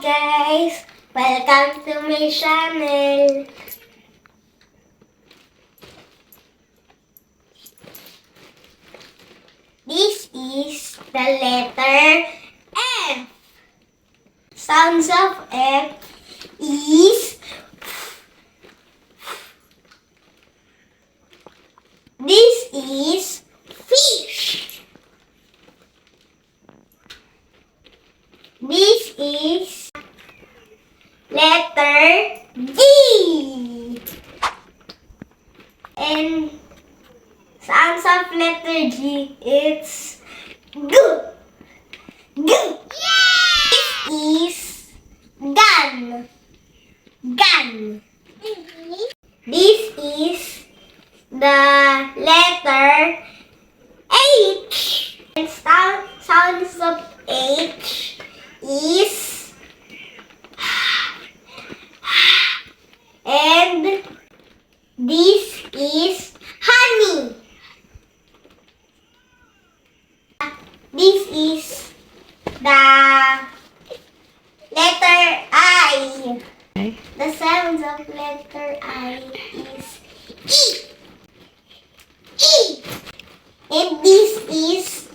guys! Welcome to my channel! This is the letter F. Sounds of F is this is fish. This is letter G. And sounds of letter G, it's G. G. This is gun. Gun. This is the letter H. And sounds of H is and this is honey. This is the letter I. Okay. The sounds of letter I is E. E. And this is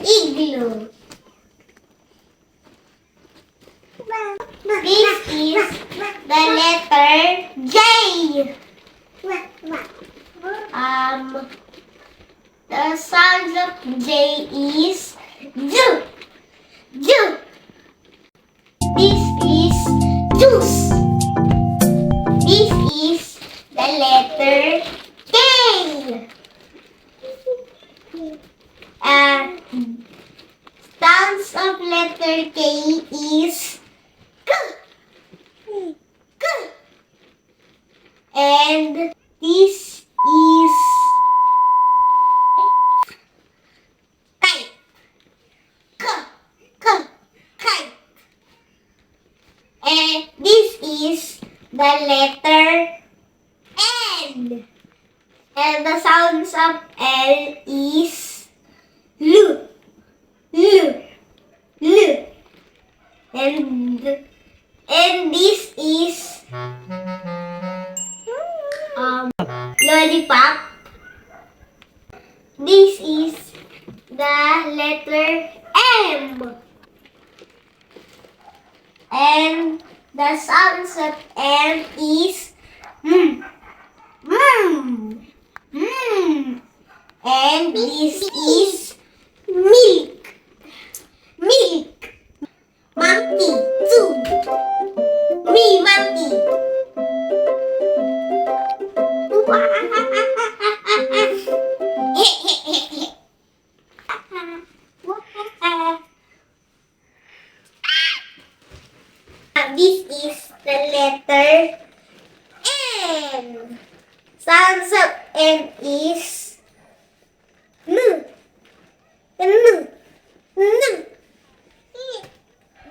igloo. This is the letter J. The sounds of J is J. J. This is juice. This is the letter K. Sounds of letter K is K. K. And this is kite. K. K. Kite. And this is the letter L. And the sounds of L is L. L. L. And this is lollipop. This is the letter M. And the sounds of M is And this is milk. Milk. Monkey. Two. Me, monkey. This is the letter N. Sounds of N is N. N. N.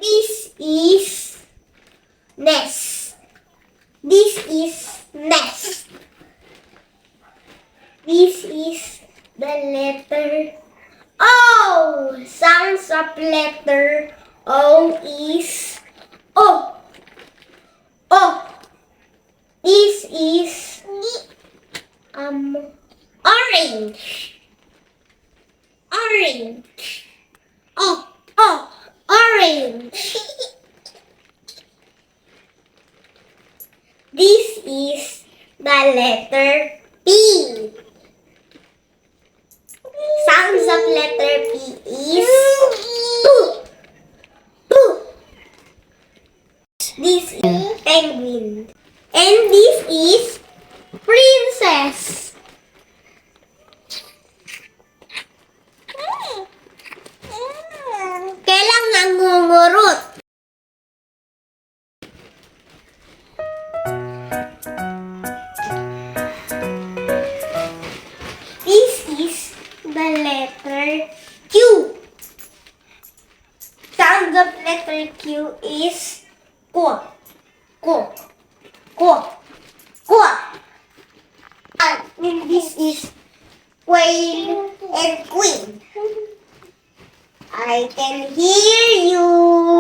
This is nest. This is nest. This is the letter O. Sounds of letter O is O. O. This is orange. Orange. Oh, orange. This is the letter P. Sounds of letter P is poo. Poo. This is penguin. And this is princess. Kailang nangungurot. This is the letter Q. Sound of letter Q is Q. Q. Q. Q. And this is quail and queen. I can hear you.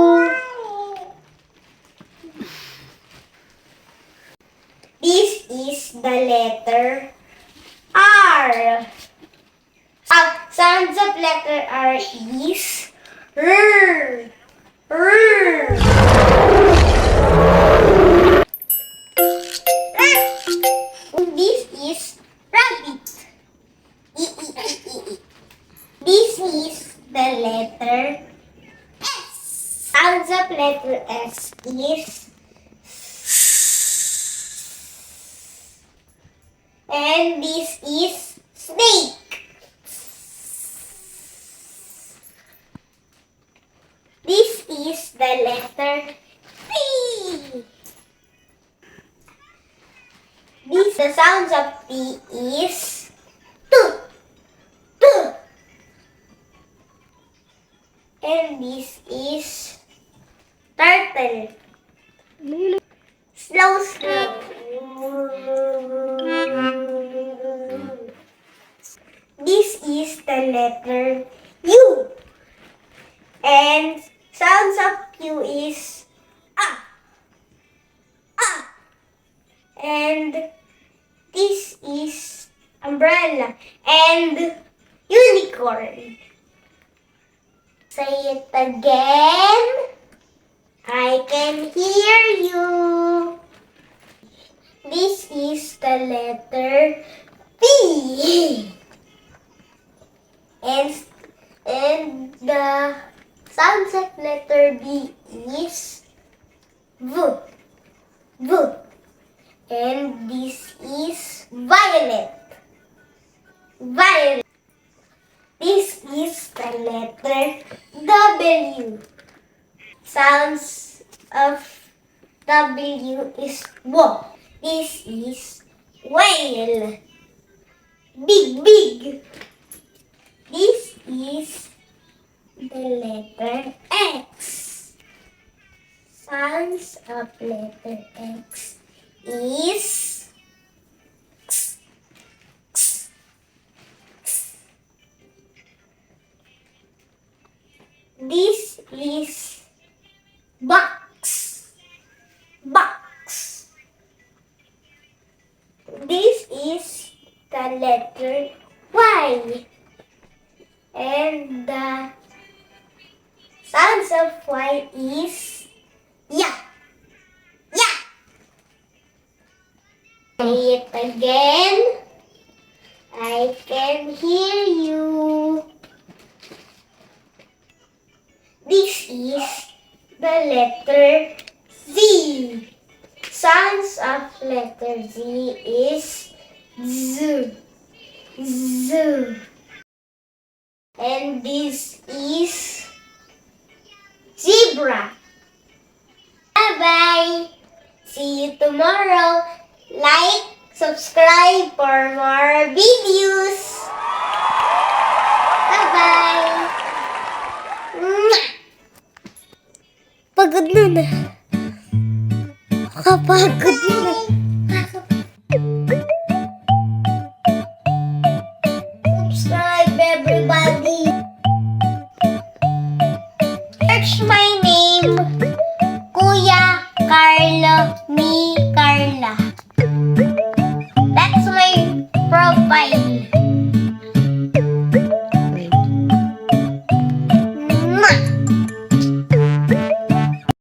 sounds of letter S is and this is snake. This is the letter P. The sounds of P is toot, toot. And this is turtle. Slow, slow. This is the letter U. And sounds of Q is ah, ah. And this is umbrella and unicorn. Say it again. I can hear you. This is the letter P. And the sounds of letter B is V. V. And this is violet. Violet. This is the letter W. Sounds of W is W. This is whale. Big, big. This is the letter X. Sounds of letter X is X, X, X. This is box. Box. This is the letter Y. And the sounds of Y is yeah. Yeah. Say it again. I can hear you. This is the letter Z. Sounds of letter Z is Z. Z. And this is zebra. Bye-bye. See you tomorrow. Like, subscribe for more videos. Bye-bye. Pagod na. Kapagod na.